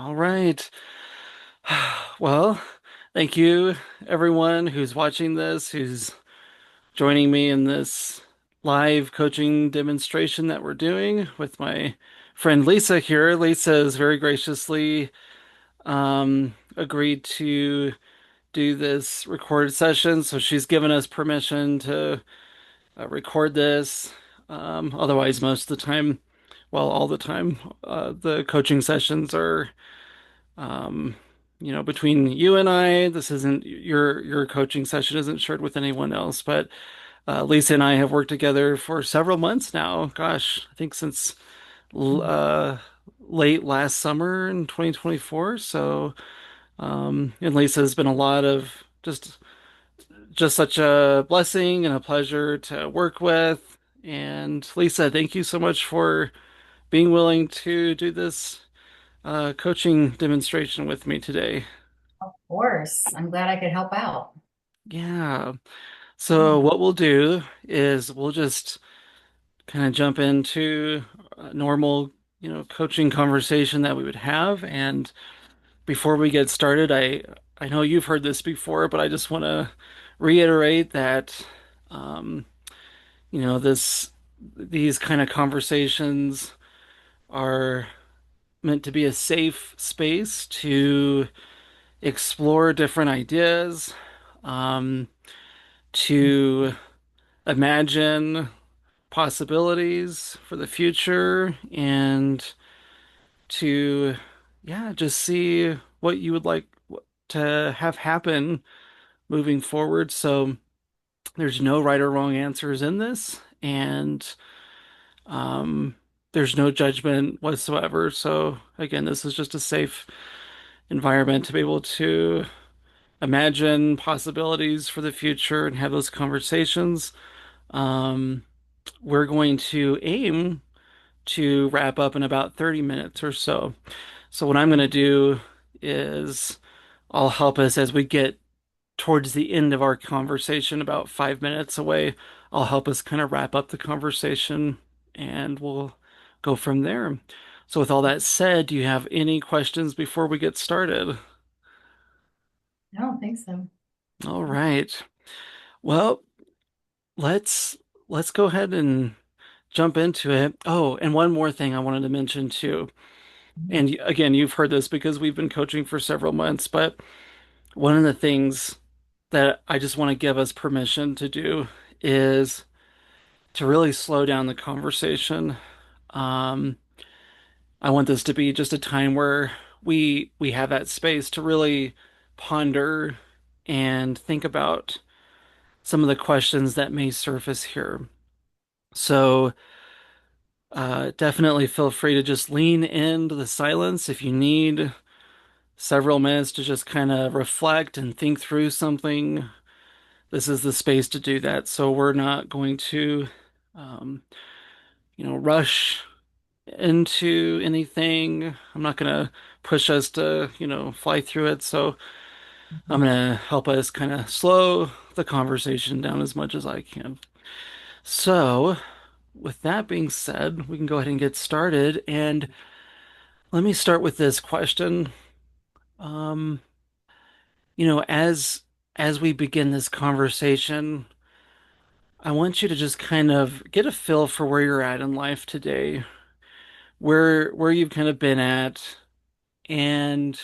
All right. Well, thank you everyone who's watching this, who's joining me in this live coaching demonstration that we're doing with my friend Lisa here. Lisa has very graciously agreed to do this recorded session, so she's given us permission to record this. Otherwise, most of the time, well, all the time, the coaching sessions are Um, between you and I, this isn't your coaching session isn't shared with anyone else, but Lisa and I have worked together for several months now. Gosh, I think since Mhm. uh, late last summer in 2024. So, and Lisa has been a lot of just such a blessing and a pleasure to work with. And Lisa, thank you so much for being willing to do this coaching demonstration with me today. Of course. I'm glad I could help out. Yeah. Yeah. So what we'll do is we'll just kind of jump into a normal, coaching conversation that we would have. And before we get started, I know you've heard this before, but I just want to reiterate that, um, this these kind of conversations are meant to be a safe space to explore different ideas, um, to imagine possibilities for the future and to, yeah, just see what you would like to have happen moving forward. So there's no right or wrong answers in this, and um, there's no judgment whatsoever. So again, this is just a safe environment to be able to imagine possibilities for the future and have those conversations. Um, we're going to aim to wrap up in about 30 minutes or so. So what I'm going to do is I'll help us as we get towards the end of our conversation, about 5 minutes away. I'll help us kind of wrap up the conversation and we'll go from there. So with all that said, do you have any questions before we get started? I don't think so. All right. Well, let's let's go ahead and jump into it. Oh, and one more thing I wanted to mention too. And again, you've heard this because we've been coaching for several months, but one of the things that I just want to give us permission to do is to really slow down the conversation. Um, I want this to be just a time where we have that space to really ponder and think about some of the questions that may surface here. So, definitely feel free to just lean into the silence if you need several minutes to just kind of reflect and think through something. This is the space to do that. So we're not going to, um, rush into anything. I'm not going to push us to, fly through it. So I'm Mhm. going to help us kind of slow the conversation down as much as I can. So, with that being said, we can go ahead and get started. And let me start with this question. Um, as we begin this conversation, I want you to just kind of get a feel for where you're at in life today, where you've kind of been at, and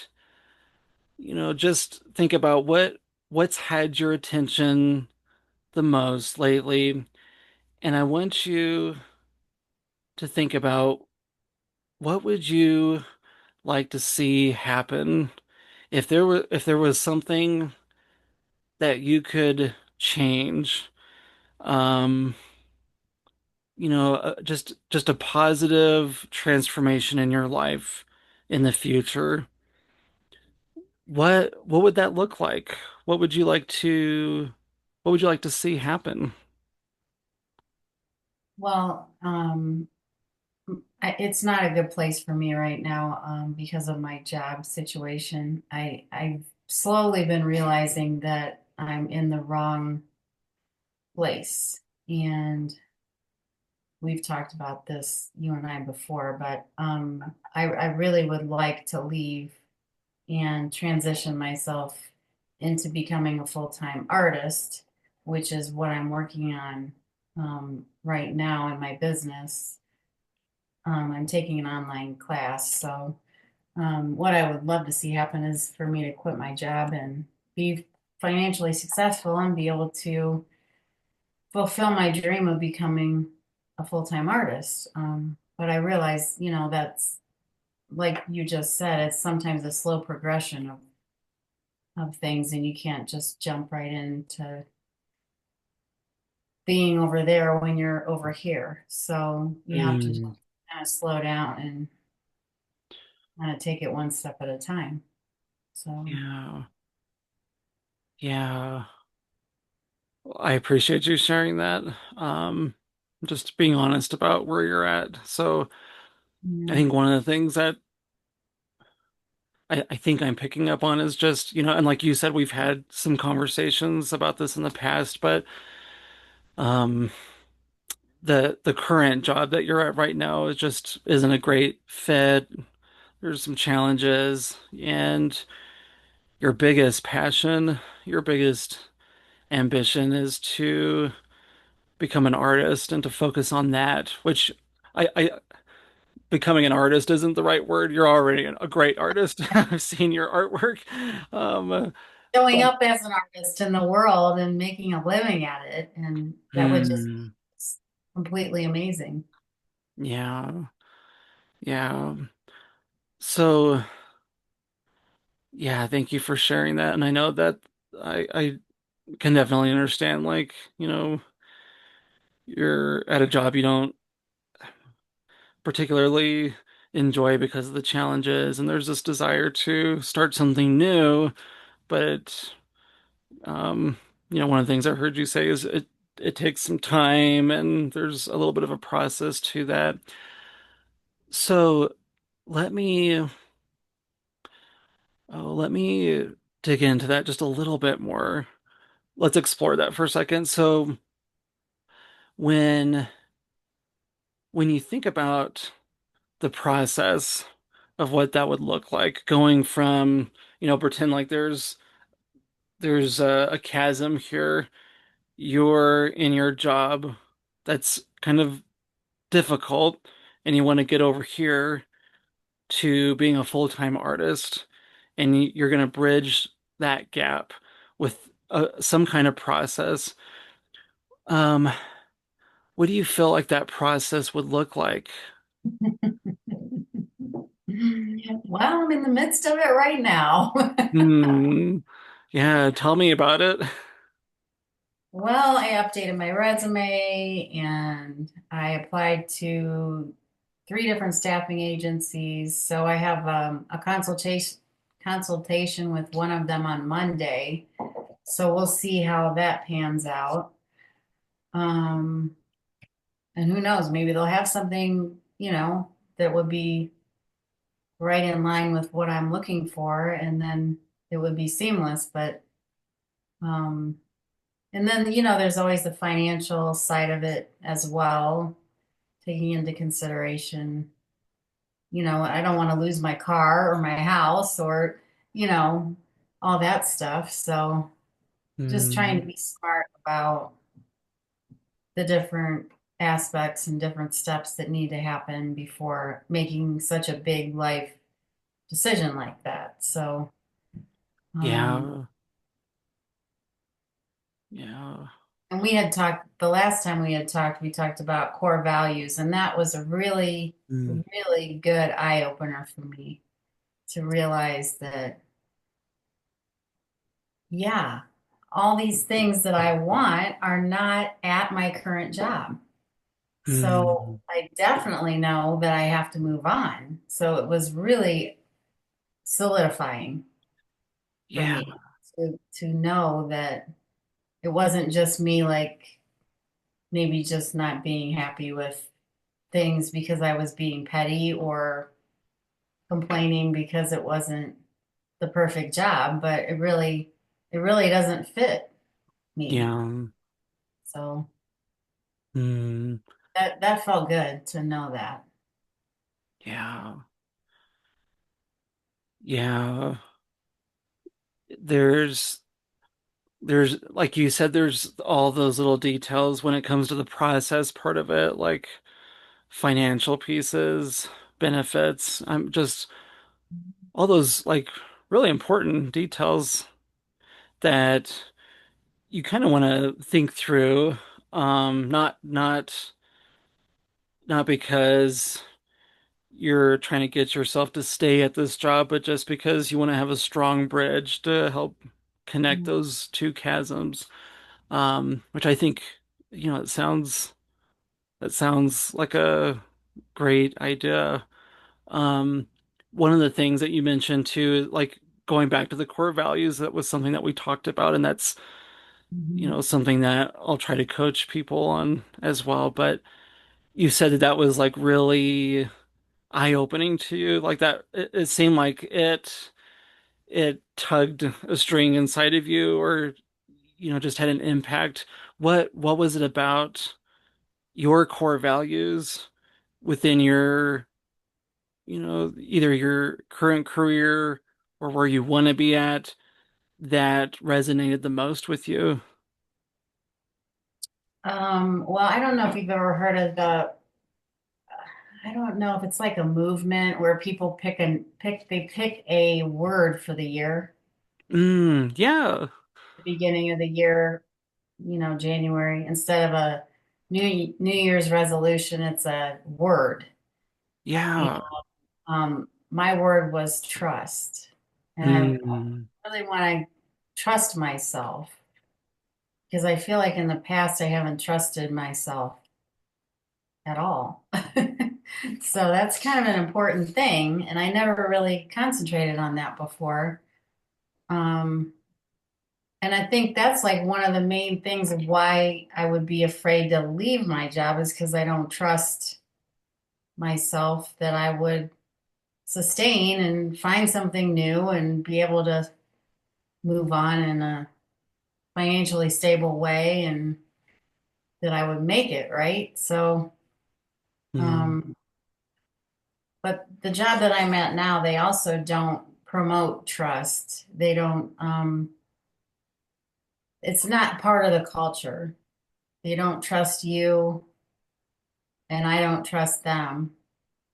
just think about what's had your attention the most lately. And I want you to think about what would you like to see happen if there was something that you could change. Um, just a positive transformation in your life in the future. What would that look like? What would you like to what would you like to see happen? Well, it's not a good place for me right now because of my job situation. I've slowly been realizing that I'm in the wrong place. And we've talked about this, you and I before, but I really would like to leave and transition myself into becoming a full-time artist, which is what I'm working on right now in my business. I'm taking an online class. So, what I would love to see happen is for me to quit my job and be financially successful and be able to fulfill my dream of becoming a full-time artist. But I realize, that's like you just said, it's sometimes a slow progression of things, and you can't just jump right into being over there when you're over here. So you have to just Mm, kind of slow down and kind of take it one step at a time. So, yeah. Yeah. Well, I appreciate you sharing that. Um, just being honest about where you're at. So I yeah. think one of the things that I think I'm picking up on is just, and like you said, we've had some conversations about this in the past, but um the current job that you're at right now is just isn't a great fit. There's some challenges, and your biggest passion, your biggest ambition is to become an artist and to focus on that, which I becoming an artist isn't the right word. You're already a great artist. I've seen your artwork. Um, Showing but up as an artist in the world and making a living at it, and that would just be hmm, completely amazing. yeah, yeah. So yeah, thank you for sharing that. And I know that I can definitely understand, like, you're at a job you don't particularly enjoy because of the challenges, and there's this desire to start something new, but um, one of the things I heard you say is it takes some time and there's a little bit of a process to that. So let me let me dig into that just a little bit more. Let's explore that for a second. So when when you think about the process of what that would look like, going from, pretend like there's a chasm here. You're in your job that's kind of difficult, and you want to get over here to being a full-time artist, and you're going to bridge that gap with some kind of process. Um, what do you feel like that process would look like? Well, I'm in the midst of it right now. Hmm. Yeah, tell me about it. Well, I updated my resume and I applied to three different staffing agencies. So I have a consultation with one of them on Monday. So we'll see how that pans out. Um, and who knows, maybe they'll have something, that would be right in line with what I'm looking for, and then it would be seamless. But um, and then, there's always the financial side of it as well, taking into consideration, I don't want to lose my car or my house or, you know, all that stuff. So just trying to Hmm. be smart about the different aspects and different steps that need to happen before making such a big life decision like that. So, um, Yeah. Yeah. and we had talked the last time we talked about core values, and that was a really, Hmm. really good eye opener for me to realize that, yeah, all these things that I want are not at my current job. So Hmm. I definitely know that I have to move on. So it was really solidifying for Yeah. me to know that it wasn't just me, like maybe just not being happy with things because I was being petty or complaining because it wasn't the perfect job, but it really doesn't fit me. Yeah. So Hmm. that felt good to know that. Yeah. Yeah. There's like you said, there's all those little details when it comes to the process part of it, like financial pieces, benefits. I'm just all those like really important details that you kind of want to think through. Not because you're trying to get yourself to stay at this job, but just because you want to have a strong bridge to help connect Mhm. those two chasms. Which I think, it sounds like a great idea. Um, One of the things that you mentioned too, like going back to the core values, that was something that we talked about, and that's, Mhm. something that I'll try to coach people on as well. But you said that that was like really eye-opening to you, like that it seemed like it tugged a string inside of you, or just had an impact. What was it about your core values within your, either your current career or where you want to be at, that resonated the most with you? Well, I don't know if you've ever heard of I don't know if it's like a movement where people they pick a word for the year, Yeah. the beginning of the year, January, instead of a New Year's resolution, it's a word. And, Yeah. my word was trust. And I Mm, really want to trust myself because I feel like in the past I haven't trusted myself at all. So that's kind of an important thing, and I never really concentrated on that before. Um, and I think that's like one of the main things of why I would be afraid to leave my job is because I don't trust myself that I would sustain and find something new and be able to move on in a financially stable way and that I would make it, right? So, mm, um, but the job that I'm at now, they also don't promote trust. They don't, it's not part of the culture. They don't trust you, and I don't trust them.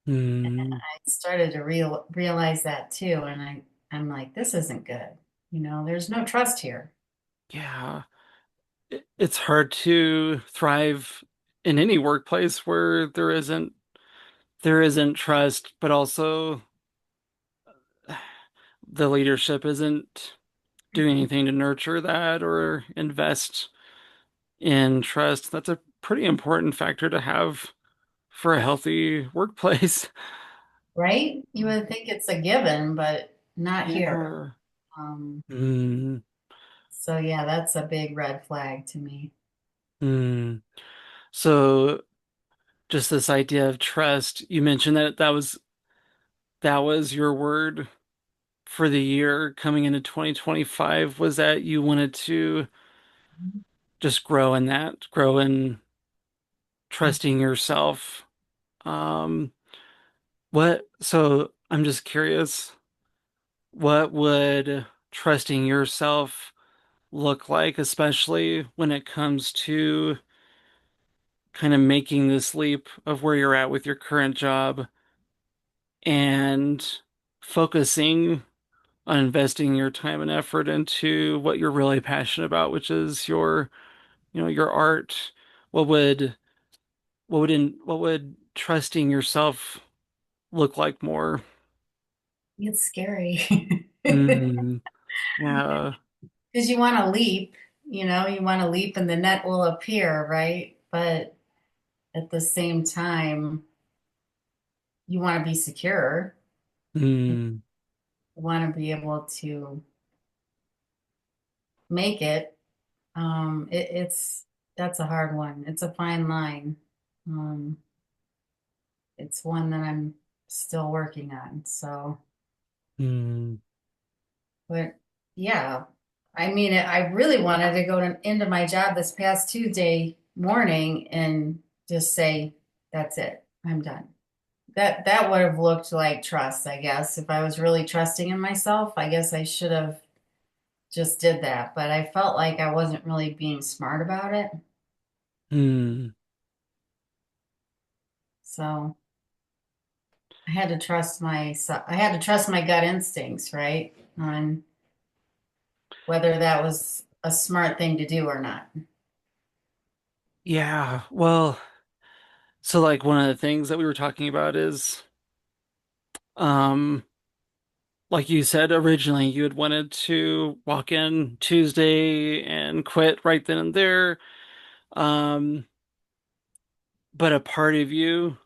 mm. I started to realize that too, and I'm like, this isn't good. There's no trust here. Yeah. It's hard to thrive in any workplace where there isn't trust, but also the leadership isn't doing anything to nurture that or invest in trust. That's a pretty important factor to have for a healthy workplace. Right? You would think it's a given, but not here. Yeah. Um, Mm, so yeah, that's a big red flag to me. mm. So just this idea of trust, you mentioned that that was your word for the year coming into 2025. Was that you wanted to just grow in trusting yourself? Um, so I'm just curious, what would trusting yourself look like, especially when it comes to kind of making this leap of where you're at with your current job and focusing on investing your time and effort into what you're really passionate about, which is your art. What would what would trusting yourself look like more? It's scary Mm, yeah. because you want to leap, you want to leap and the net will appear, right? But at the same time, you want to be secure. You Mm, want to be able to make it. It's that's a hard one. It's a fine line. Um, it's one that I'm still working on. So, mm, but yeah, I mean, I really wanted to go into my job this past Tuesday morning and just say, that's it, I'm done. That would have looked like trust, I guess. If I was really trusting in myself, I guess I should have just did that. But I felt like I wasn't really being smart about it. Hmm. So I had to trust my gut instincts, right? On whether that was a smart thing to do or not. Yeah. Well, so like one of the things that we were talking about is, um, like you said originally, you had wanted to walk in Tuesday and quit right then and there. Um, but a part of you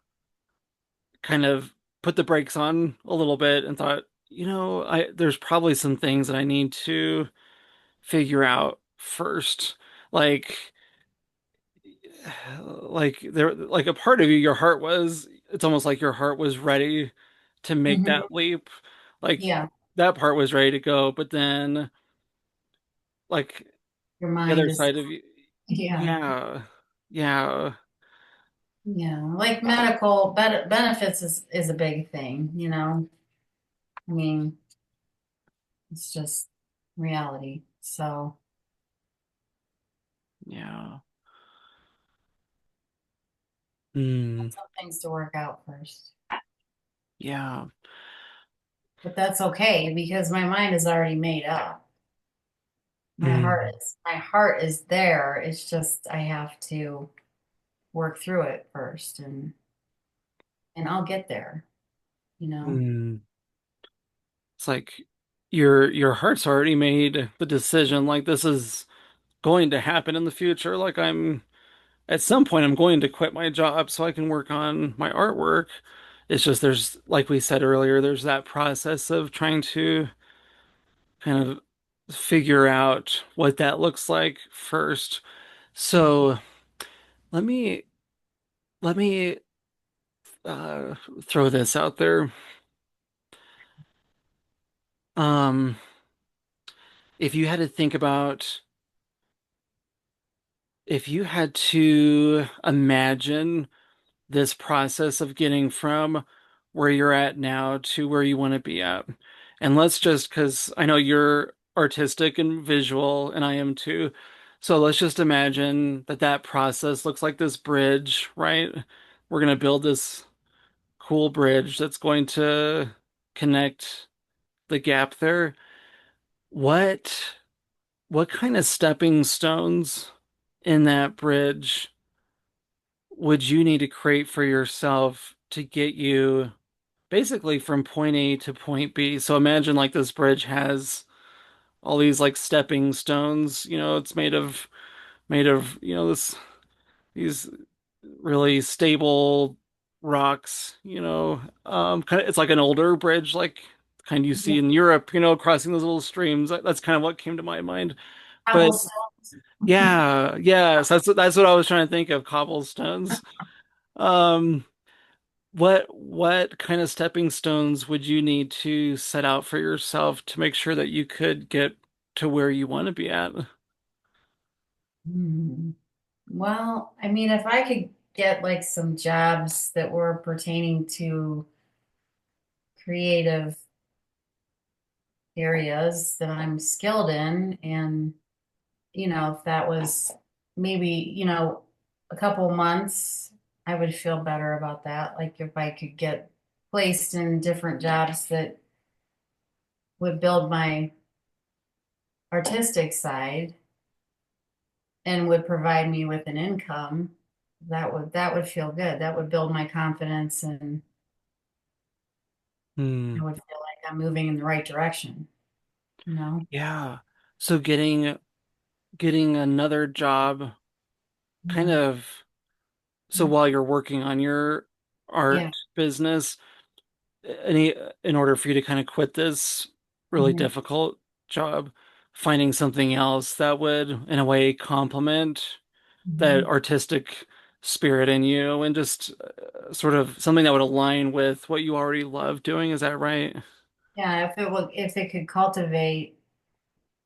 kind of put the brakes on a little bit and thought, there's probably some things that I need to figure out first. Like like a part of you, your heart was, it's almost like your heart was ready to make Hmm. that leap. Like Yeah, that part was ready to go, but then like your the mind other is, side of you, yeah, yeah, yeah, yeah. Like benefits is a big thing, you know. I mean, it's just reality. So yeah. Hmm. some things to work out first. Yeah. But that's okay because my mind is already made up. Hmm. My heart is there. It's just I have to work through it first and I'll get there, you know. Hmm. It's like your heart's already made the decision, like this is going to happen in the future. Like I'm at some point I'm going to quit my job so I can work on my artwork. It's just there's, like we said earlier, there's that process of trying to kind of figure out what that looks like first. So let me let me throw this out there. Um, if you had to think about, if you had to imagine this process of getting from where you're at now to where you want to be at. And let's just, because I know you're artistic and visual, and I am too. So let's just imagine that that process looks like this bridge, right? We're going to build this cool bridge that's going to connect the gap there. What what kind of stepping stones in that bridge would you need to create for yourself to get you basically from point A to point B? So imagine like this bridge has all these like stepping stones, it's made of, these really stable rocks, kind of it's like an older bridge like kind you Yeah. see in Europe, crossing those little streams. That's kind of what came to my mind. But Cobblestones. yeah, yeah, so that's what I was trying to think of, cobblestones. Um what kind of stepping stones would you need to set out for yourself to make sure that you could get to where you want to be at? Hmm. Well, I mean, if I could get like some jobs that were pertaining to creative areas that I'm skilled in, and if that was maybe, a couple months, I would feel better about that. Like if I could get placed in different jobs that would build my artistic side and would provide me with an income, that would feel good. That would build my confidence and I Hmm. would feel like I'm moving in the right direction, you know? Yeah. So getting another job kind Yeah. of, so while you're working on your art Yeah. business, any in order for you to kind of quit this really Mhm. difficult job, finding something else that would in a way complement that Mhm. artistic spirit in you and just sort of something that would align with what you already love doing. Is that right? Yeah, if it could cultivate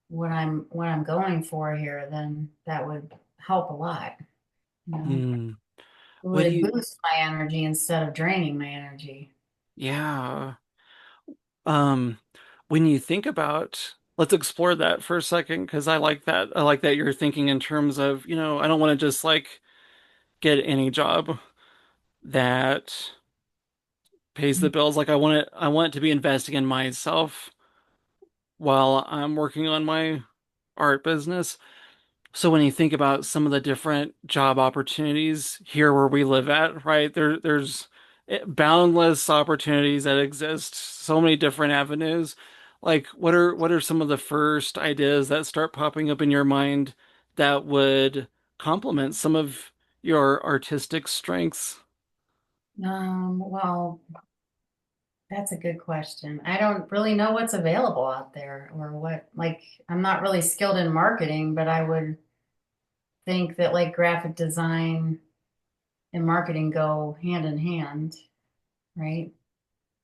what I'm going for here, then that would help a lot, you know. Hmm. What do would you, boost my energy instead of draining my energy. yeah. Um, when you think about, let's explore that for a second because I like that. I like that you're thinking in terms of, I don't want to just like get any job that pays the bills. Like I want it to be investing in myself while I'm working on my art business. So when you think about some of the different job opportunities here where we live at, right? There's boundless opportunities that exist, so many different avenues. Like what are some of the first ideas that start popping up in your mind that would complement some of your artistic strengths? Well, that's a good question. I don't really know what's available out there or what, like, I'm not really skilled in marketing, but I would think that like graphic design and marketing go hand in hand, right?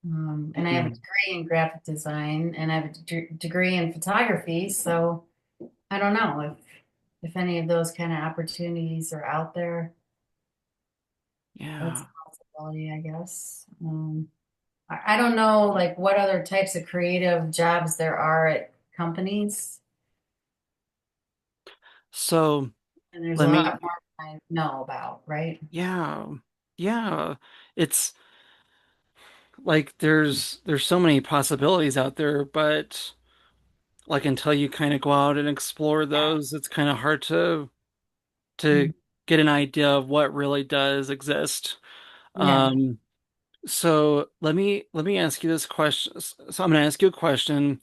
And I have a Mm. degree in graphic design and I have a degree in photography, so I don't know if any of those kind of opportunities are out there. That's a Yeah. possibility, I guess. I don't know like what other types of creative jobs there are at companies, So and there's a let me, lot more I know about, right? yeah, yeah. It's like there's so many possibilities out there, but like until you kind of go out and explore those, it's kind of hard to Mm. get an idea of what really does exist. Yeah. Um, so let me ask you this question. So I'm going to ask you a question,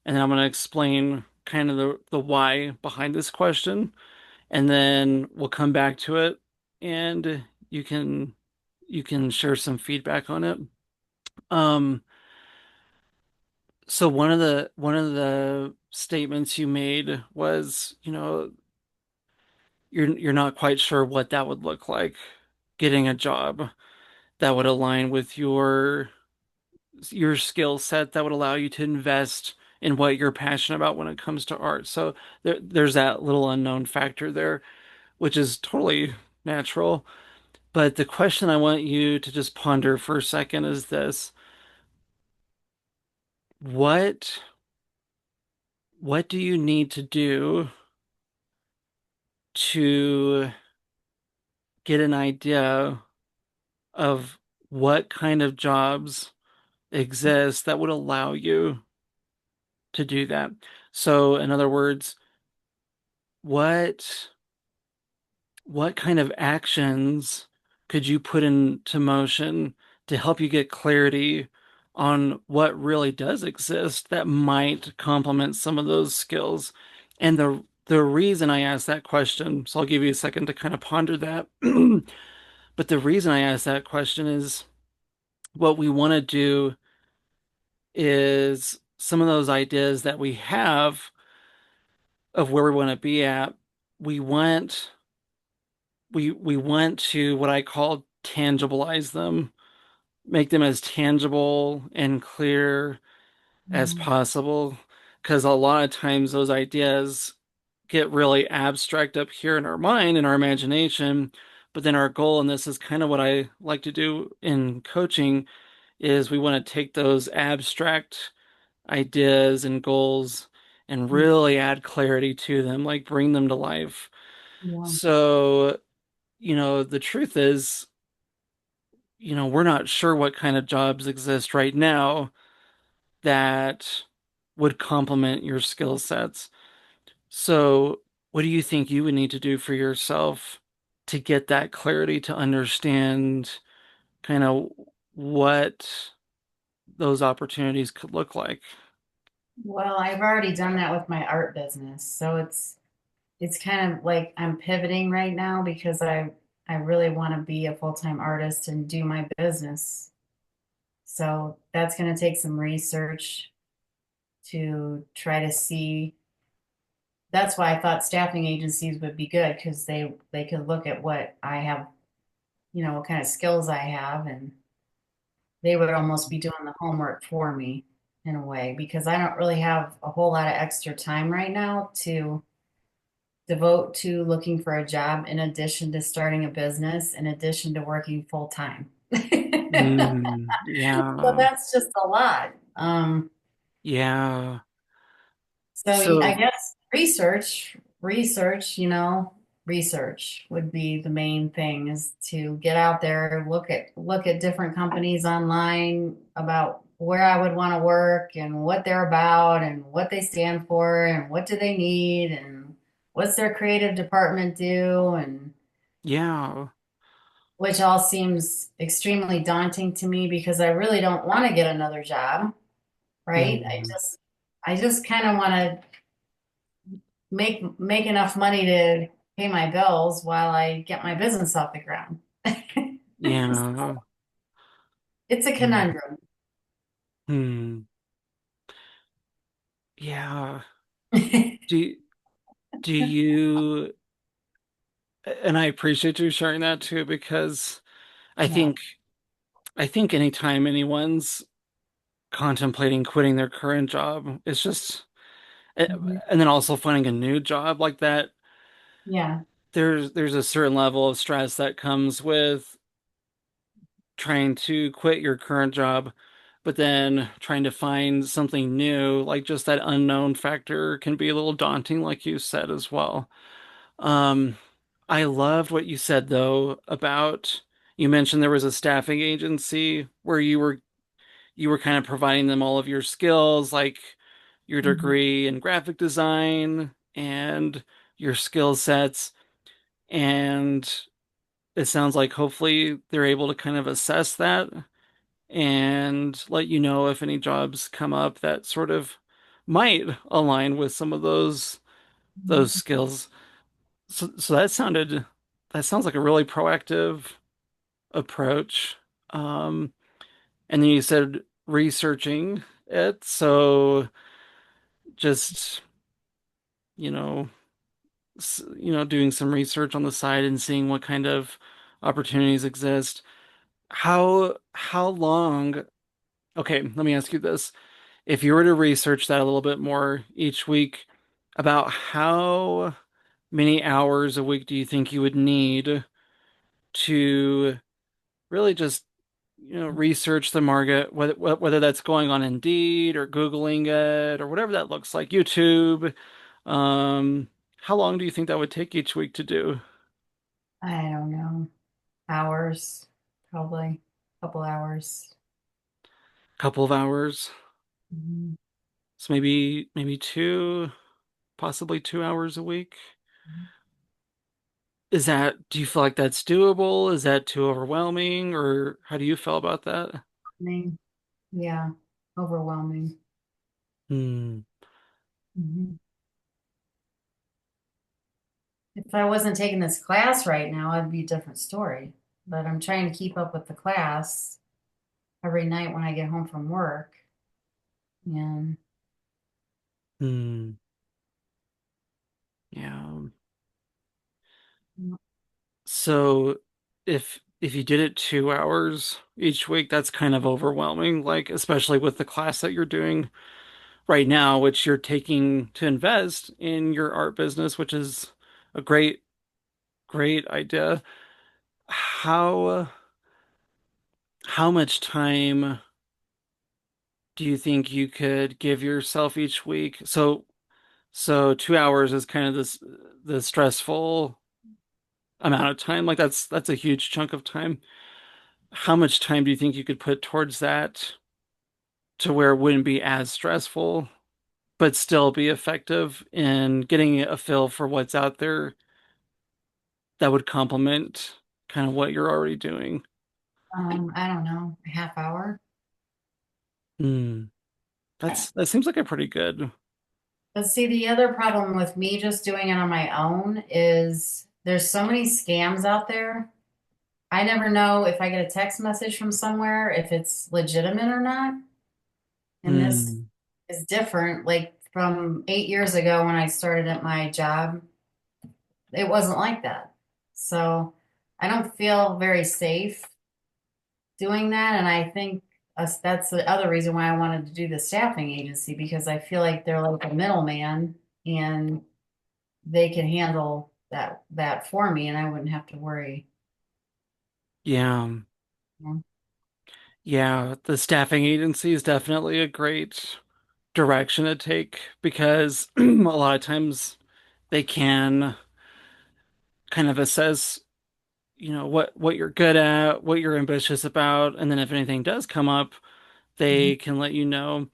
and then I'm going to explain kind of the why behind this question, and then we'll come back to it, and you can share some feedback on it. Um, so one of the statements you made was, you're not quite sure what that would look like, getting a job that would align with your skill set that would allow you to invest in what you're passionate about when it comes to art. So there's that little unknown factor there, which is totally natural. But the question I want you to just ponder for a second is this. What what do you need to do to get an idea of what kind of jobs exist that would allow you to do that? So, in other words, what what kind of actions could you put into motion to help you get clarity on what really does exist that might complement some of those skills? And the reason I asked that question, so I'll give you a second to kind of ponder that. But the reason I asked that question is what we want to do is some of those ideas that we have of where we want to be at, we want we want to what I call tangibilize them, make them as tangible and clear as Mm. possible. Because a lot of times those ideas get really abstract up here in our mind, in our imagination. But then our goal, and this is kind of what I like to do in coaching, is we want to take those abstract ideas and goals and Mm. really add clarity to them, like bring them to life. Yeah. So, the truth is, we're not sure what kind of jobs exist right now that would complement your skill sets. So, what do you think you would need to do for yourself to get that clarity to understand kind of what those opportunities could look like? Well, I've already done that with my art business, so it's kind of like I'm pivoting right now because I really want to be a full-time artist and do my business. So that's going to take some research to try to see. That's why I thought staffing agencies would be good because they could look at what I have, what kind of skills I have, and they would almost be doing the homework for me in a way because I don't really have a whole lot of extra time right now to devote to looking for a job in addition to starting a business, in addition to working full time. So Yeah. that's just a lot. Yeah. So I So, guess research, research would be the main thing is to get out there, look at different companies online about where I would want to work and what they're about and what they stand for and what do they need and what's their creative department do and yeah. which all seems extremely daunting to me because I really don't want to get another job, right? Mm, I just kind of want to make enough money to pay my bills while I get my business off the ground. yeah. It's a Mm, conundrum. hmm. Yeah. Do do you, and I appreciate you sharing that too, because I Yeah. think I think anytime anyone's contemplating quitting their current job, it's just, Mhm. and then also finding a new job like that, Yeah. there's a certain level of stress that comes with trying to quit your current job, but then trying to find something new, like just that unknown factor can be a little daunting, like you said as well. Um, I loved what you said though about, you mentioned there was a staffing agency where you were kind of providing them all of your skills, like your Mhm. degree in graphic design and your skill sets. And it sounds like hopefully they're able to kind of assess that and let you know if any jobs come up that sort of might align with some of those skills. So that sounds like a really proactive approach. Um, and then you said researching it, so just, you know, doing some research on the side and seeing what kind of opportunities exist. How long? Okay, let me ask you this. If you were to research that a little bit more each week, about how many hours a week do you think you would need to really just, research the market, whether that's going on Indeed or Googling it or whatever that looks like, YouTube. Um, how long do you think that would take each week to do? I don't know. Hours, probably a couple hours. Couple of hours. Mhm. So maybe two, possibly 2 hours a week. Do you feel like that's doable? Is that too overwhelming, or how do you feel about that? Yeah, overwhelming. Hmm. Mhm. If I wasn't taking this class right now, it'd be a different story. But I'm trying to keep up with the class every night when I get home from work. And Hmm. Yeah. So if you did it 2 hours each week, that's kind of overwhelming, like especially with the class that you're doing right now, which you're taking to invest in your art business, which is a great idea. How how much time do you think you could give yourself each week? So 2 hours is kind of the stressful amount of time. Like that's a huge chunk of time. How much time do you think you could put towards that to where it wouldn't be as stressful, but still be effective in getting a feel for what's out there that would complement kind of what you're already doing? I don't know, a half hour. Hmm. That seems like a pretty good. But see, the other problem with me just doing it on my own is there's so many scams out there. I never know if I get a text message from somewhere, if it's legitimate or not. And this Hmm. is different. Like from 8 years ago when I started at my job, it wasn't like that. So I don't feel very safe doing that. And I think that's the other reason why I wanted to do the staffing agency because I feel like they're like a middleman and they could handle that for me and I wouldn't have to worry. Yeah. You know? Yeah, the staffing agency is definitely a great direction to take because a lot of times they can kind of assess, what you're good at, what you're ambitious about, and then if anything does come up, Mhm. they can let you know.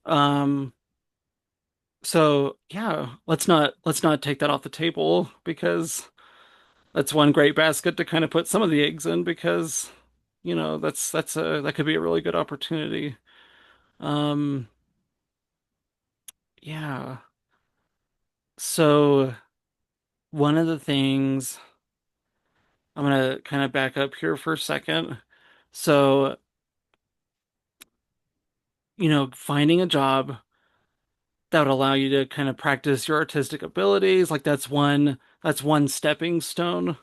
Um, so yeah, let's not take that off the table because that's one great basket to kind of put some of the eggs in because, that could be a really good opportunity. Um, yeah. So one of the things I'm gonna kind of back up here for a second. So, finding a job that would allow you to kind of practice your artistic abilities, like that's one stepping stone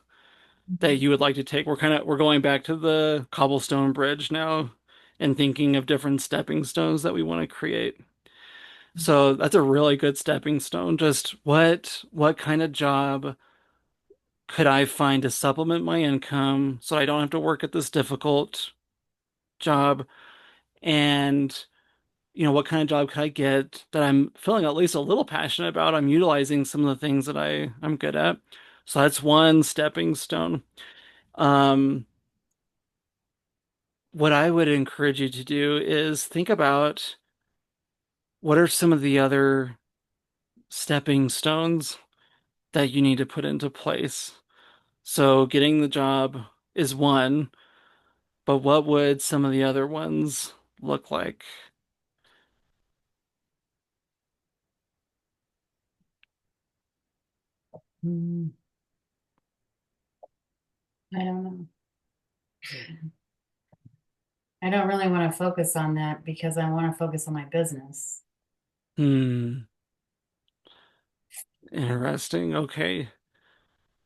that you would like to take. We're going back to the cobblestone bridge now and thinking of different stepping stones that we want to create. So that's a really good stepping stone. Just what kind of job could I find to supplement my income so I don't have to work at this difficult job? And what kind of job could I get that I'm feeling at least a little passionate about? I'm utilizing some of the things that I'm good at. So that's one stepping stone. Um, what I would encourage you to do is think about what are some of the other stepping stones that you need to put into place. So getting the job is one, but what would some of the other ones look like? Mm, I don't know. I don't really want to focus on that because I want to focus on my business. Hmm, interesting. Okay.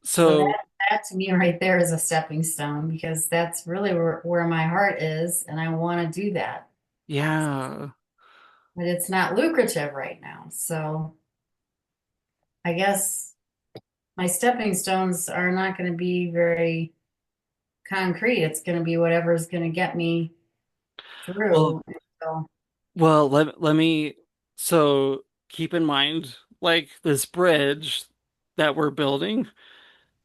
So So, that to me right there is a stepping stone because that's really where my heart is, and I want to do that. yeah. But it's not lucrative right now. So I guess my stepping stones are not going to be very concrete. It's going to be whatever's going to get me Well, through. So, let me so keep in mind like this bridge that we're building,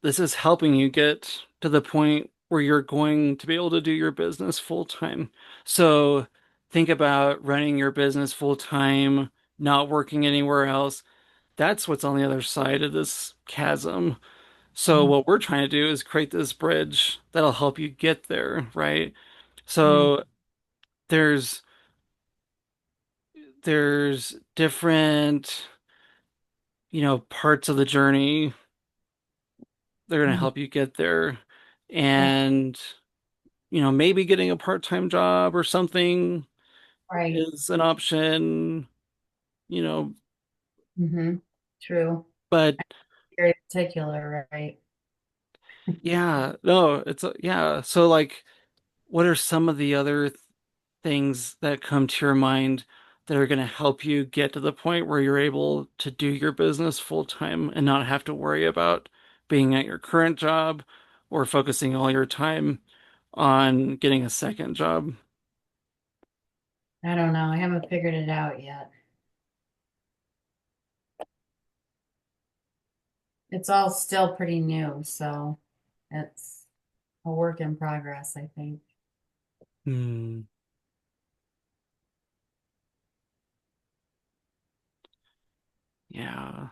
this is helping you get to the point where you're going to be able to do your business full time. So think about running your business full time, not working anywhere else. That's what's on the other side of this chasm. So what we're trying to do is create this bridge that'll help you get there, right? mm, So there's there's different, parts of the journey that are going to mm, help you get there. yeah, And, maybe getting a part-time job or something right. is an option, you know, Hmm. True. but Very particular, right? yeah, no, yeah. So like, what are some of the other things that come to your mind that are going to help you get to the point where you're able to do your business full time and not have to worry about being at your current job or focusing all your time on getting a second job? I don't know. I haven't figured it out yet. It's all still pretty new, so it's a work in progress, I think. Hmm. Yeah.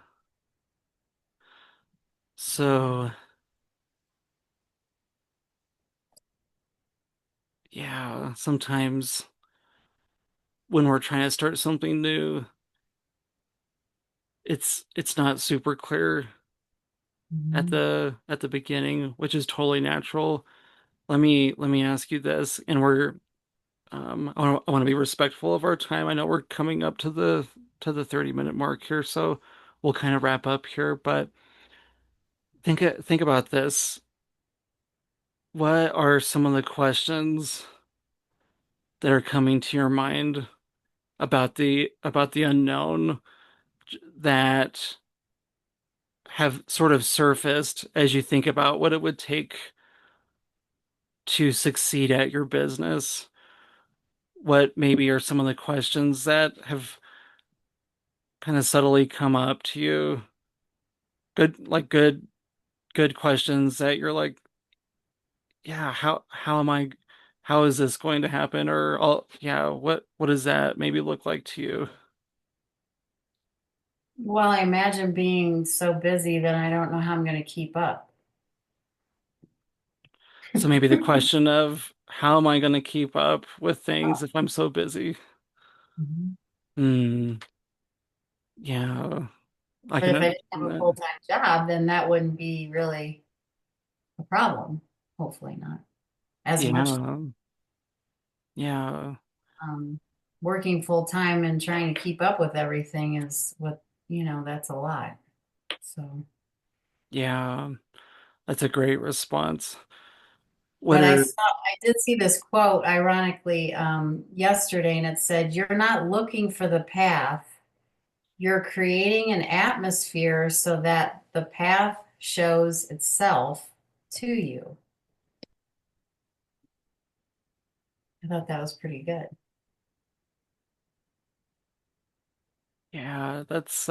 So, yeah, sometimes when we're trying to start something new, it's not super clear at Mhm. the beginning, which is totally natural. Let me ask you this, and I want to be respectful of our time. I know we're coming up to the 30-minute mark here, so we'll kind of wrap up here, but think about this. What are some of the questions that are coming to your mind about the unknown that have sort of surfaced as you think about what it would take to succeed at your business? What maybe are some of the questions that have kind of subtly come up to you? Good questions that you're like, yeah, how am I how is this going to happen? Or yeah, what does that maybe look like to you? Well, I imagine being so busy that I don't know how I'm going to keep up. So maybe the question of how am I going to keep up with things if I'm so busy? Mhm. Hmm. Yeah, I But can if I didn't understand have a that. full-time job, then that wouldn't be really a problem. Hopefully not as much. Yeah, yeah, Um, Working full-time and trying to keep up with everything is what, that's a lot. So, yeah. That's a great response. but Whether, I did see this quote ironically yesterday, and it said, "You're not looking for the path. You're creating an atmosphere so that the path shows itself to you." I thought that was pretty good. yeah, that's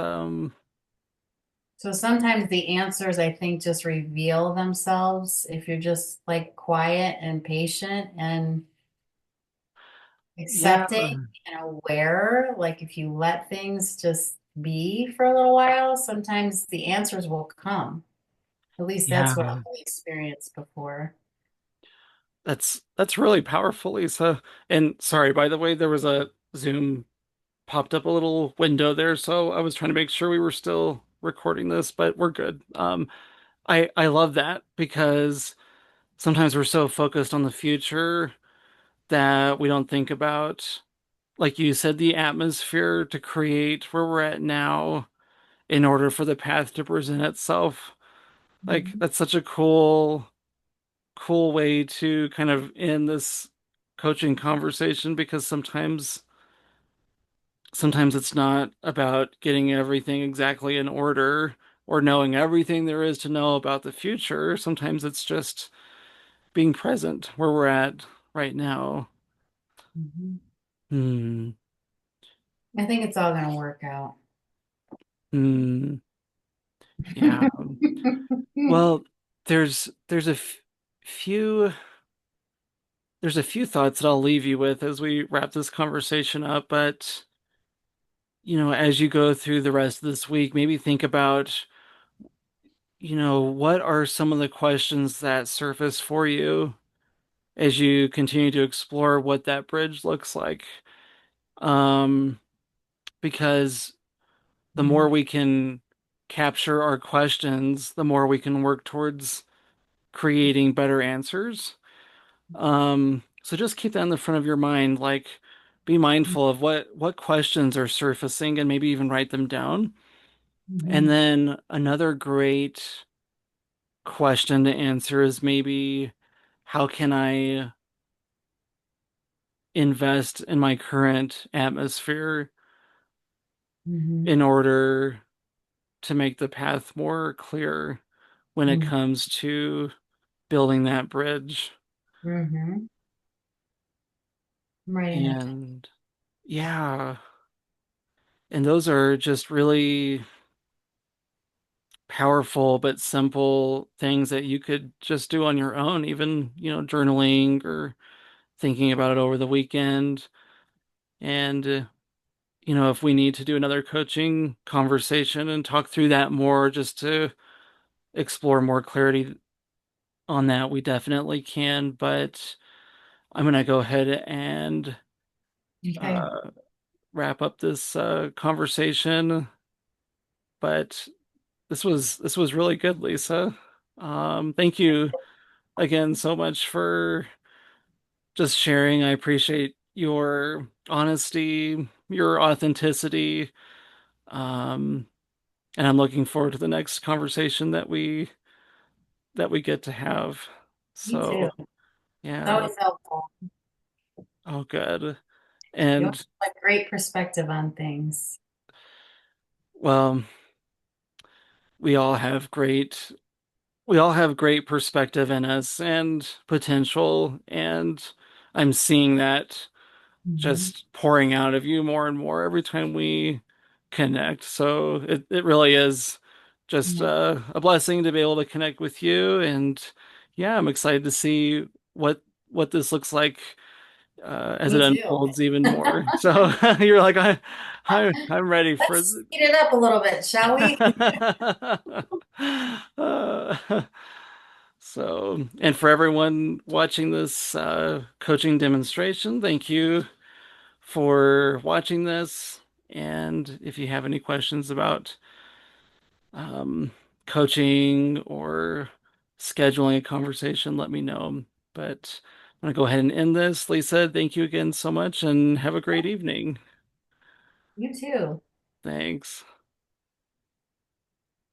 So sometimes the answers, I think, just reveal themselves if you're just like quiet and patient and yeah, accepting and aware. Like if you let things just be for a little while, sometimes the answers will come. At least that's what yeah. I've experienced before. That's really powerful, Lisa. And sorry, by the way, there was a Zoom popped up a little window there, so I was trying to make sure we were still recording this, but we're good. I love that because sometimes we're so focused on the future that we don't think about, like you said, the atmosphere to create where we're at now in order for the path to present itself. Like Mhm. that's such a cool way to kind of end this coaching conversation because sometimes it's not about getting everything exactly in order or knowing everything there is to know about the future. Sometimes it's just being present where we're at right now. Mhm. Hmm. I think it's all going to work out. Hmm. Yeah. Well, there's few there's a few thoughts that I'll leave you with as we wrap this conversation up, but as you go through the rest of this week, maybe think about, what are some of the questions that surface for you as you continue to explore what that bridge looks like. Um, because the more Mhm. we can capture our questions, the more we can work towards creating better answers. So just keep that in the front of your mind, like be mindful of what questions are surfacing and maybe even write them down. And Mhm. then another great question to answer is maybe how can I invest in my current atmosphere Mhm. in order to make the path more clear when it Mhm. comes to building that bridge. Mhm. I'm writing that down. And yeah, and those are just really powerful but simple things that you could just do on your own, even, journaling or thinking about it over the weekend. And, if we need to do another coaching conversation and talk through that more just to explore more clarity on that, we definitely can. But I'm going to go ahead and Okay. uh, wrap up this conversation. But this was really good, Lisa. Thank you again so much for just sharing. I appreciate your honesty, your authenticity. Um, and I'm looking forward to the next conversation that we get to have. Me too. So, It's yeah. always helpful. Oh, good. You always And have a great perspective on things. well, we all have great we all have great perspective in us and potential, and I'm seeing that Mhm. just pouring out of you more and more every time we connect. So it really is just Yeah, a blessing to be able to connect with you. And yeah, I'm excited to see what this looks like as it me too. unfolds even more. So you're like, I'm ready for Let's speed it up a little bit, shall we? Uh, so, and for everyone watching this coaching demonstration, thank you for watching this. And if you have any questions about um, coaching or scheduling a conversation, let me know. But I'm going to go ahead and end this. Lisa, thank you again so much and have a great evening. You too. Thanks.